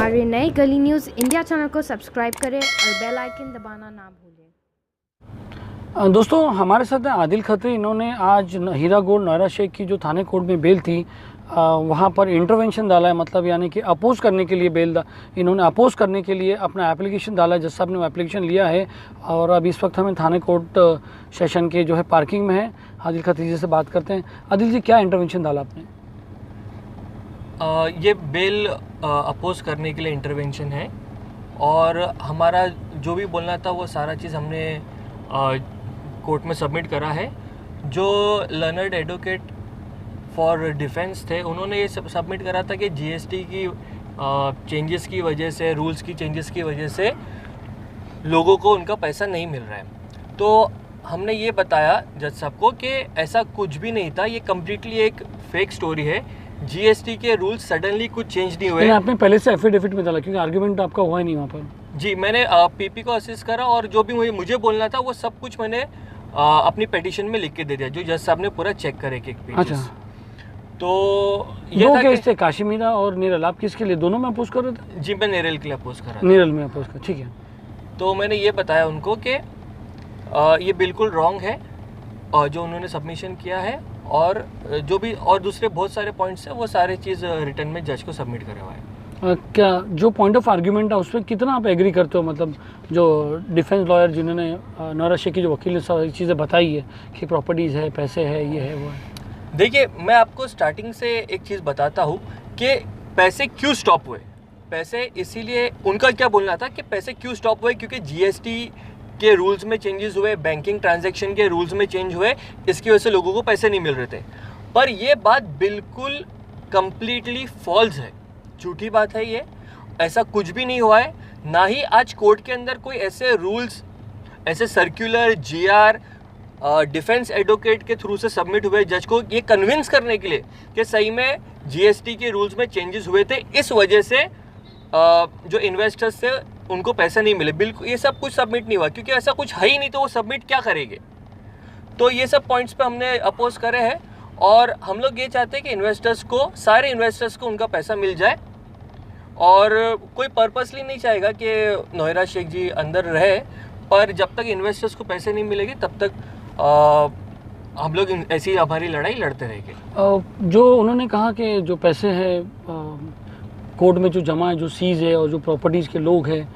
हमारे नए गली न्यूज़ इंडिया चैनल को सब्सक्राइब करें और बेल आइकन दबाना ना भूलें। दोस्तों हमारे साथ हैं आदिल खत्री। इन्होंने आज हीरा गोल्ड नौरा शेख की जो थाने कोर्ट में बेल थी वहाँ पर इंटरवेंशन डाला है, मतलब यानी कि अपोज करने के लिए इन्होंने अपोज करने के लिए अपना एप्लीकेशन डाला है। जज साहब ने वो एप्लीकेशन लिया है और अब इस वक्त हमें थाने कोर्ट सेशन के जो है पार्किंग में है। आदिल खत्री जी से बात करते हैं। आदिल जी, क्या इंटरवेंशन डाला आपने? ये बेल अपोज करने के लिए इंटरवेंशन है और हमारा जो भी बोलना था वो सारा चीज़ हमने कोर्ट में सबमिट करा है। जो लर्नर्ड एडवोकेट फॉर डिफेंस थे उन्होंने ये सबमिट करा था कि जीएसटी की चेंजेस की वजह से, रूल्स की चेंजेस की वजह से लोगों को उनका पैसा नहीं मिल रहा है। तो हमने ये बताया जज साहब को कि ऐसा कुछ भी नहीं था, ये कम्प्लीटली एक फेक स्टोरी है। जीएसटी के रूल्स सडनली कुछ चेंज नहीं हुए। आपने पहले से एफिडेविट में डाला क्योंकि आर्गुमेंट आपका हुआ ही नहीं वहाँ पर? जी, मैंने पीपी को असिस्ट करा और जो भी मुझे बोलना था वो सब कुछ मैंने अपनी पिटीशन में लिख के दे दिया, जो जज साहब ने पूरा चेक करे एक पेज। अच्छा, तो ये दो था केस थे, काशीमीरा और निरल। आप किसके लिए, दोनों में अपोज कर रहे थे? जी, मैं निरल के लिए अपोज कर रहा था। निरल में अपोज कर, ठीक है। तो मैंने ये बताया उनको कि ये बिल्कुल रॉन्ग है जो उन्होंने सबमिशन किया है, और जो भी और दूसरे बहुत सारे पॉइंट्स हैं वो सारे चीज़ रिटर्न में जज को सबमिट करे हुआ है। क्या जो पॉइंट ऑफ आर्ग्यूमेंट है उस पर कितना आप एग्री करते हो? मतलब जो डिफेंस लॉयर जिन्होंने नौरा शेख की जो वकील ने सारी चीज़ें बताई है कि प्रॉपर्टीज़ है, पैसे है, ये है, वो है। देखिए, मैं आपको स्टार्टिंग से एक चीज़ बताता हूँ कि पैसे क्यों स्टॉप हुए। पैसे इसीलिए, उनका क्या बोलना था कि पैसे क्यों स्टॉप हुए, क्योंकि जीएसटी के रूल्स में चेंजेस हुए, बैंकिंग ट्रांजैक्शन के रूल्स में चेंज हुए, इसकी वजह से लोगों को पैसे नहीं मिल रहे थे। पर ये बात बिल्कुल कंप्लीटली फॉल्स है, झूठी बात है ये। ऐसा कुछ भी नहीं हुआ है, ना ही आज कोर्ट के अंदर कोई ऐसे रूल्स, ऐसे सर्कुलर, जीआर डिफेंस एडवोकेट के थ्रू से सबमिट हुए जज को ये कन्विंस करने के लिए कि सही में जीएसटी के रूल्स में चेंजेस हुए थे, इस वजह से जो इन्वेस्टर्स थे उनको पैसे नहीं मिले। बिल्कुल ये सब कुछ सबमिट नहीं हुआ, क्योंकि ऐसा कुछ है ही नहीं, तो वो सबमिट क्या करेंगे। तो ये सब पॉइंट्स पे हमने अपोज करे हैं और हम लोग ये चाहते हैं कि इन्वेस्टर्स को, सारे इन्वेस्टर्स को उनका पैसा मिल जाए, और कोई पर्पसली नहीं चाहेगा कि नौरा शेख जी अंदर रहे, पर जब तक इन्वेस्टर्स को पैसे नहीं मिलेंगे तब तक हम लोग ऐसी हमारी लड़ाई लड़ते रहेंगे। जो उन्होंने कहा कि जो पैसे हैं कोर्ट में जो जमा है, जो सीज है, और जो प्रॉपर्टीज़ के लोग हैं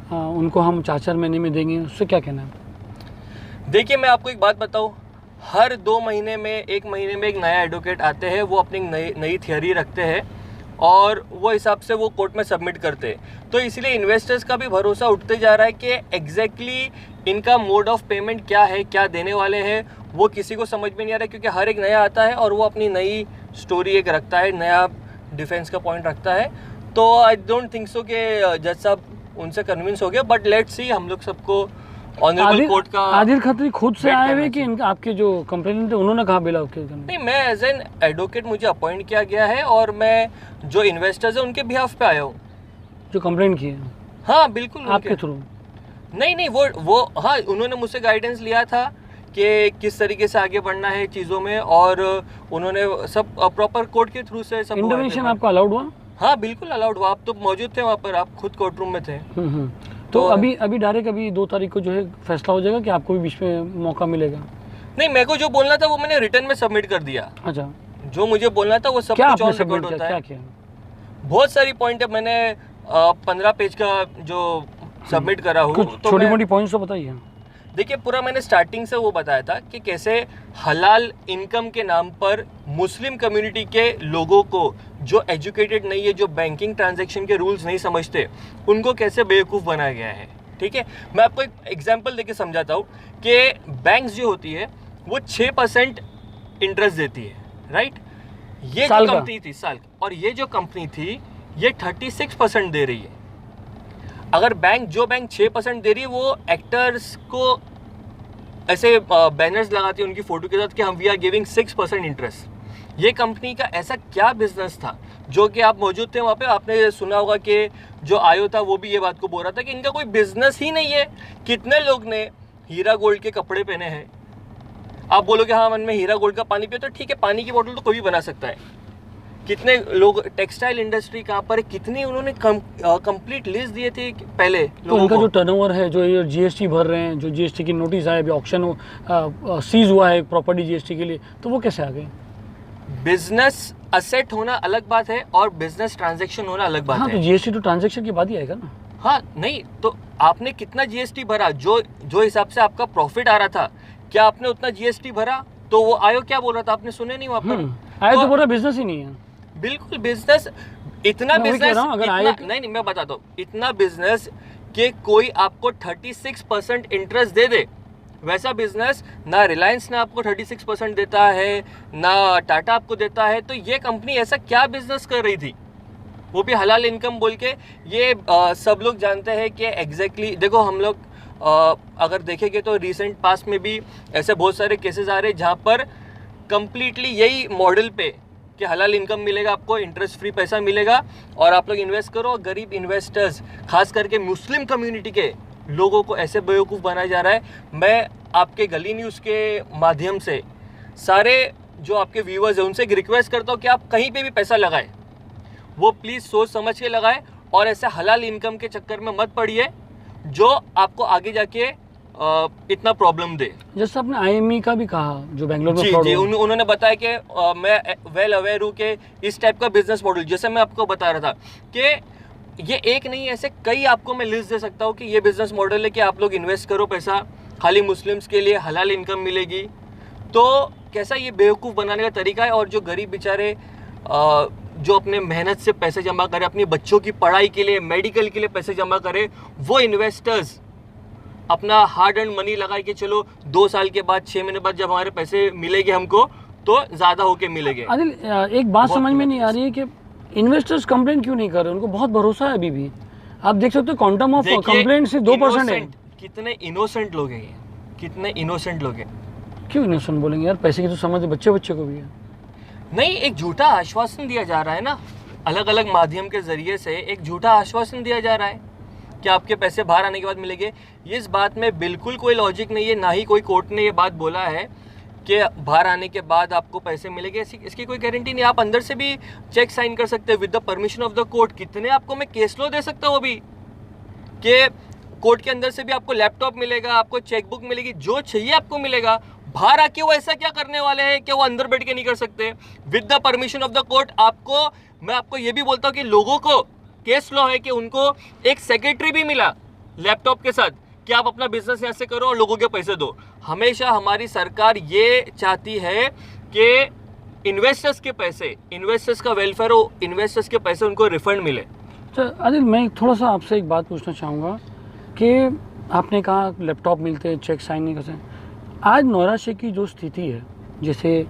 उनको हम 4-4 महीने में देंगे, उससे क्या कहना है? देखिए, मैं आपको एक बात बताऊं, हर 2 महीने में, 1 महीने में एक नया एडवोकेट आते हैं, वो अपनी नई थियरी रखते हैं और वो हिसाब से वो कोर्ट में सबमिट करते हैं। तो इसलिए इन्वेस्टर्स का भी भरोसा उठते जा रहा है कि एग्जैक्टली इनका मोड ऑफ पेमेंट क्या है, क्या देने वाले हैं, वो किसी को समझ में नहीं आ रहा है, क्योंकि हर एक नया आता है और वो अपनी नई स्टोरी एक रखता है, नया डिफेंस का पॉइंट रखता है। तो आई डोंट थिंक सो कि जज साहब उनसे कन्विंस हो गया, बट लेट्स सी, हम लोग सबको ऑनरेबल कोर्ट का। आदिल खत्री खुद से आए हुए कि इनका, आपके जो कंप्लेनेंट थे उन्होंने कहा बेल आउट करने? नहीं, मैं एज एन एडवोकेट मुझे अपॉइंट किया गया है और मैं जो इन्वेस्टर्स हैं उनके बिहाफ पे आया हूँ। जो कंप्लेंट किए? हाँ बिल्कुल, आपके थ्रू? नहीं, वो हाँ, उन्होंने मुझसे गाइडेंस लिया था कि किस तरीके से आगे बढ़ना है चीज़ों में, और उन्होंने सब प्रॉपर कोर्ट के थ्रू से सब। इंटरवेंशन आपको अलाउड हुआ? हाँ बिल्कुल अलाउड हुआ। आप तो मौजूद थे वहाँ पर, आप खुद कोर्ट रूम में थे। तो अभी डायरेक्ट अभी 2 तारीख को जो है फैसला हो जाएगा कि आपको भी बीच में मौका मिलेगा? नहीं, मेरे को जो बोलना था वो मैंने रिटर्न में सबमिट कर दिया। अच्छा, जो मुझे बोलना था वो सब कुछ ऑन रिकॉर्ड होता है। क्या किया? बहुत सारी पॉइंट है, मैंने 15 पेज का जो सबमिट करा हूँ। तो छोटी मोटी पॉइंट्स तो बताइए। देखिए, पूरा मैंने स्टार्टिंग से वो बताया था कि कैसे हलाल इनकम के नाम पर मुस्लिम कम्युनिटी के लोगों को, जो एजुकेटेड नहीं है, जो बैंकिंग ट्रांजैक्शन के रूल्स नहीं समझते, उनको कैसे बेवकूफ़ बनाया गया है। ठीक है, मैं आपको एक एग्जांपल देके समझाता हूँ कि बैंक्स जो होती है वो 6% इंटरेस्ट देती है, राइट। ये जो कंपनी थी साल, और ये जो कंपनी थी ये 36% दे रही है। अगर जो बैंक 6% दे रही है, वो एक्टर्स को ऐसे बैनर्स लगाती है उनकी फोटो के साथ कि हम वी आर गिविंग 6% इंटरेस्ट। ये कंपनी का ऐसा क्या बिजनेस था, जो कि आप मौजूद थे वहाँ पे, आपने सुना होगा कि जो आयो था वो भी ये बात को बोल रहा था कि इनका कोई बिजनेस ही नहीं है। कितने लोग ने हीरा गोल्ड के कपड़े पहने हैं? आप बोलोगे हाँ, मन में हीरा गोल्ड का पानी पिए, तो ठीक है, पानी की बोतल तो कोई भी बना सकता है, कितने लोग टेक्सटाइल इंडस्ट्री कहाँ पर है, कितनी उन्होंने कंप्लीट लिस्ट दिए थे पहले तो लोगों उनका को। जो टर्नओवर है, जो ये जीएसटी भर रहे हैं, जो जीएसटी की नोटिस आया, अभी ऑक्शन सीज हुआ है प्रॉपर्टी जीएसटी के लिए, तो वो कैसे आ गए? बिजनेस असेट होना अलग बात है और बिजनेस ट्रांजैक्शन होना अलग बात हाँ, है। तो जीएसटी तो ट्रांजैक्शन के बाद ही आएगा ना। हाँ नहीं, तो आपने कितना जीएसटी भरा, जो जो हिसाब से आपका प्रॉफिट आ रहा था, क्या आपने उतना जीएसटी भरा? तो वो आयोग क्या बोल रहा था, आपने सुने नहीं वहाँ पर? आया तो पूरा बिजनेस ही नहीं है। बिल्कुल बिजनेस, इतना मैं वही कह बिजनेस, रहा हूँ, अगर इतना आयोग- नहीं मैं बताता हूँ, इतना बिजनेस कि कोई आपको 36% इंटरेस्ट दे दे, वैसा बिजनेस ना रिलायंस ने आपको 36% देता है, ना टाटा आपको देता है। तो ये कंपनी ऐसा क्या बिजनेस कर रही थी, वो भी हलाल इनकम बोल के? ये सब लोग जानते हैं कि एग्जैक्टली देखो, हम लोग अगर देखेंगे तो रिसेंट पास्ट में भी ऐसे बहुत सारे केसेस आ रहे हैं जहाँ पर कंप्लीटली यही मॉडल पे कि हलाल इनकम मिलेगा, आपको इंटरेस्ट फ्री पैसा मिलेगा और आप लोग इन्वेस्ट करो। और गरीब इन्वेस्टर्स, खास करके मुस्लिम कम्युनिटी के लोगों को ऐसे बेवकूफ़ बनाया जा रहा है। मैं आपके गली न्यूज़ के माध्यम से सारे जो आपके व्यूअर्स हैं उनसे एक रिक्वेस्ट करता हूँ कि आप कहीं पे भी पैसा लगाएं, वो प्लीज़ सोच समझ के लगाएं और ऐसे हलाल इनकम के चक्कर में मत पड़िए जो आपको आगे जाके इतना प्रॉब्लम दे। जैसे आपने आईएमई का भी कहा, जो बेंगलोर में जी फ्रॉड जी, हुआ। उन्होंने बताया कि मैं वेल अवेयर हूँ कि इस टाइप का बिजनेस मॉडल, जैसे मैं आपको बता रहा था कि ये एक नहीं, ऐसे कई आपको मैं लिस्ट दे सकता हूँ कि ये बिजनेस मॉडल है कि आप लोग इन्वेस्ट करो पैसा, खाली मुस्लिम्स के लिए हलाल इनकम मिलेगी। तो कैसा ये बेवकूफ़ बनाने का तरीका है। और जो गरीब बेचारे जो अपने मेहनत से पैसे जमा करे, अपने बच्चों की पढ़ाई के लिए, मेडिकल के लिए पैसे जमा करे, वो इन्वेस्टर्स अपना हार्ड एंड मनी लगाए कि चलो 2 साल के बाद, 6 महीने बाद जब हमारे पैसे मिलेंगे हमको तो ज़्यादा होके मिलेंगे। आदिल, एक बात बहुत समझ में नहीं आ रही है कि इन्वेस्टर्स कंप्लेंट क्यों नहीं कर रहे? उनको बहुत भरोसा है अभी भी। आप देख सकते हो क्वांटम ऑफ कंप्लेंट से 2% है। कितने इनोसेंट लोग हैं ये, कितने इनोसेंट लोग हैं। क्यों इनोसेंट बोलेंगे यार? पैसे की तो समझ बच्चे को भी है। नहीं, एक झूठा आश्वासन दिया जा रहा है ना, अलग अलग माध्यम के जरिए से एक झूठा आश्वासन दिया जा रहा है कि आपके पैसे बाहर आने के बाद मिलेंगे। इस बात में बिल्कुल कोई लॉजिक नहीं है, ना ही कोई कोर्ट ने ये बात बोला है कि बाहर आने के बाद आपको पैसे मिलेंगे। इसकी कोई गारंटी नहीं। आप अंदर से भी चेक साइन कर सकते हैं with the permission of the court. कितने आपको मैं केस लो दे सकता हूँ अभी कि कोर्ट के अंदर से भी आपको लैपटॉप मिलेगा, आपको चेकबुक मिलेगी, जो चाहिए आपको मिलेगा। बाहर आके वो ऐसा क्या करने वाले हैं कि वो अंदर बैठ के नहीं कर सकते with the permission of the court. मैं आपको ये भी बोलता हूँ कि लोगों को केस लॉ है कि उनको एक सेक्रेटरी भी मिला लैपटॉप के साथ कि आप अपना बिजनेस यहाँ से करो और लोगों के पैसे दो। हमेशा हमारी सरकार ये चाहती है कि इन्वेस्टर्स के पैसे, इन्वेस्टर्स का वेलफेयर हो, इन्वेस्टर्स के पैसे उनको रिफंड मिले। तो आदिल, मैं थोड़ा सा आपसे एक बात पूछना चाहूँगा कि आपने कहा लैपटॉप मिलते हैं, चेक साइन नहीं कर सकते। आज नौरा शेख की जो स्थिति है, जैसे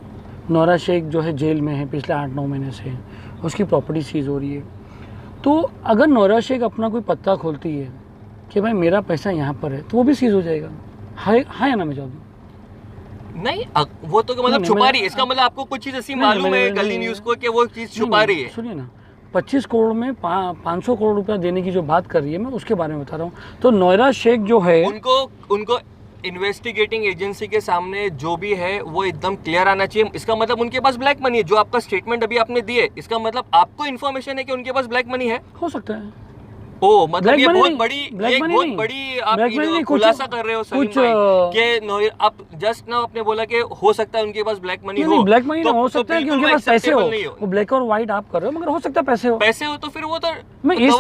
नौरा शेख जो है जेल में है पिछले 8-9 महीने से, उसकी प्रॉपर्टी सीज हो रही है, तो अगर नौरा शेख अपना कोई पत्ता खोलती है कि भाई मेरा पैसा यहाँ पर है, तो वो भी सीज हो जाएगा। हाँ या ना? मैं जवाब नहीं, वो तो मतलब छुपा रही है। इसका मतलब आपको कुछ चीज़ ऐसी मालूम है गली न्यूज़ को कि वो चीज़ छुपा रही है। सुनिए ना, 25 करोड़ में 500 करोड़ रुपया देने की जो बात कर रही है, मैं उसके बारे में बता रहा हूँ। तो नौरा शेख जो है, उनको इन्वेस्टिगेटिंग एजेंसी के सामने जो भी है वो एकदम क्लियर आना चाहिए। इसका मतलब उनके पास ब्लैक मनी है। जो आपका स्टेटमेंट अभी आपने दिए, इसका मतलब आपको इन्फॉर्मेशन है कि उनके पास ब्लैक मनी है। हो सकता है। ओ मतलब ये बहुत नहीं, बड़ी आप खुलासा कर रहे हो सलीम भाई कि आप जस्ट ना आपने बोला कि हो सकता है उनके पास ब्लैक मनी हो। ब्लैक मनी तो, हो सकता है कि उनके पास पैसे हो। वो ब्लैक और व्हाइट आप कर रहे हो, मगर हो सकता है पैसे हो। तो फिर वो तो मैं इस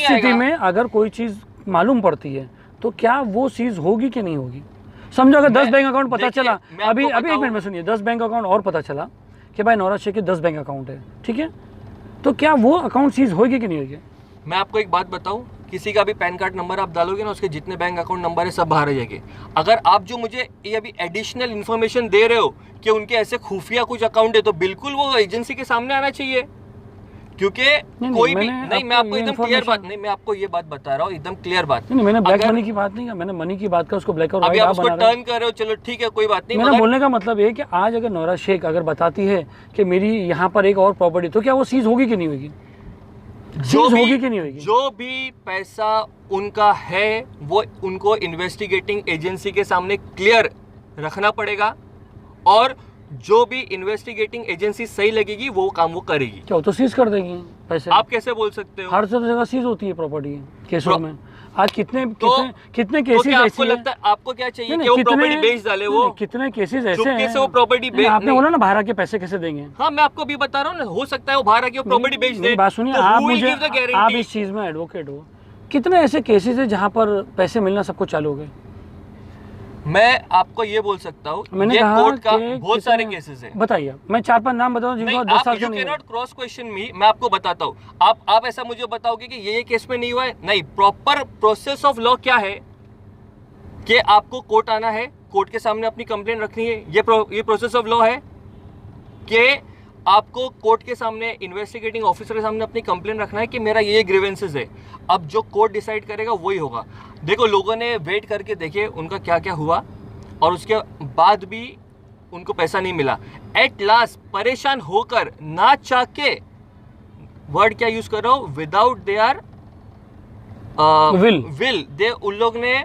स्थिति में अगर कोई चीज मालूम पड़ती है तो क्या वो चीज होगी कि नहीं होगी? समझो अगर 10 बैंक अकाउंट पता चला, अभी एक मिनट में सुनिए, 10 बैंक अकाउंट और पता चला कि भाई नौरा शेख के 10 बैंक अकाउंट है, ठीक है, तो क्या वो अकाउंट सीज होगी कि नहीं होगी? मैं आपको एक बात बताऊं, किसी का भी पैन कार्ड नंबर आप डालोगे ना, उसके जितने बैंक अकाउंट नंबर है सब बाहर आ जाएंगे। अगर आप जो मुझे ये अभी एडिशनल इन्फॉर्मेशन दे रहे हो कि उनके ऐसे खुफिया कुछ अकाउंट है, तो बिल्कुल वो एजेंसी के सामने आना चाहिए। क्योंकि कोई भी नहीं, मैं आपको एकदम क्लियर बात नहीं, मैं आपको ये बात बता रहा हूँ, एकदम क्लियर बात नहीं। मैंने ब्लैक मनी की बात नहीं, मैंने मनी की बात का, उसको ब्लैक और व्हाइट आप उसको टर्न कर रहे हो, चलो ठीक है कोई बात नहीं। मेरा बोलने का मतलब है कि आज अगर नौरा शेख अगर बताती है कि मेरी यहाँ पर एक और प्रॉपर्टी, तो क्या वो सीज होगी कि नहीं होगी? होगी कि नहीं होगी? जो भी पैसा उनका है वो उनको इन्वेस्टिगेटिंग एजेंसी के सामने क्लियर रखना पड़ेगा और जो भी इन्वेस्टिगेटिंग एजेंसी सही लगेगी वो काम वो करेगी। क्या वो तो सीज कर देगी पैसे? आप कैसे बोल सकते हो? हर जगह सीज होती है प्रॉपर्टी केसों में। आज कितने तो केसेस क्या ऐसी आपको लगता है, आपको क्या चाहिए कि वो प्रॉपर्टी बेच डाले? वो कितने केसेस ऐसे चुपके हैं से वो प्रॉपर्टी बेच, आपने बोला ना बाहर आके पैसे कैसे देंगे? हाँ मैं आपको भी बता रहा हूँ ना, हो सकता है वो बाहर आके वो प्रॉपर्टी बेच दे। बात सुनिए, तो आप who will मुझे give the guarantee? आप इस चीज में एडवोकेट हो, कितने ऐसे केसेस है जहाँ पर पैसे मिलना सबको चालू हो गए? मैं आपको ये बोल सकता हूँ, मैंने ये कहा कोर्ट का कि बहुत सारे कितने- केसेस है। बताइए, मैं 4-5 नाम बताऊं नहीं, जिनको 10 साल आप से यू नहीं कैन हुए। नॉट क्रॉस क्वेश्चन मी, मैं आपको बताता हूँ। आप ऐसा मुझे बताओगे कि ये केस में नहीं हुआ है? नहीं, प्रॉपर प्रोसेस ऑफ लॉ क्या है कि आपको कोर्ट आना है, कोर्ट के सामने अपनी कंप्लेंट रखनी है। ये प्रोसेस ऑफ लॉ है कि आपको कोर्ट के सामने, इन्वेस्टिगेटिंग ऑफिसर के सामने अपनी कंप्लेंट रखना है कि मेरा ये ग्रीवेंसेस है। अब जो कोर्ट डिसाइड करेगा वही होगा। देखो, लोगों ने वेट करके देखे उनका क्या क्या हुआ और उसके बाद भी उनको पैसा नहीं मिला। एट लास्ट परेशान होकर, ना चाह के, वर्ड क्या यूज कर रहा हूं, विदाउट देयर विल दे, उन लोग ने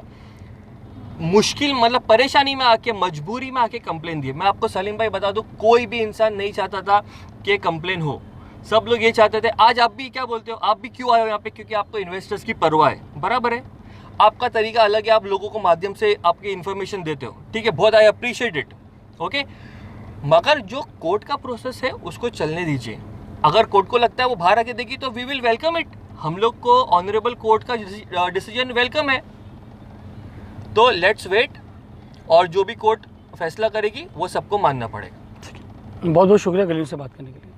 मुश्किल मतलब परेशानी में आके, मजबूरी में आके कंप्लेन दी। मैं आपको सलीम भाई बता दूं, कोई भी इंसान नहीं चाहता था कि कंप्लेन हो। सब लोग ये चाहते थे। आज आप भी क्या बोलते हो, आप भी क्यों आए हो यहाँ पे? क्योंकि आपको इन्वेस्टर्स की परवाह है, बराबर है। आपका तरीका अलग है, आप लोगों को माध्यम से आपकी इन्फॉर्मेशन देते हो, ठीक है, बहुत आई अप्रिशिएट इट, ओके। मगर जो कोर्ट का प्रोसेस है उसको चलने दीजिए। अगर कोर्ट को लगता है वो बाहर आके देगी तो वी विल वेलकम इट। हम लोग को ऑनरेबल कोर्ट का डिसीजन वेलकम है। तो लेट्स वेट, और जो भी कोर्ट फैसला करेगी वो सबको मानना पड़ेगा। बहुत बहुत शुक्रिया गलीम से बात करने के लिए।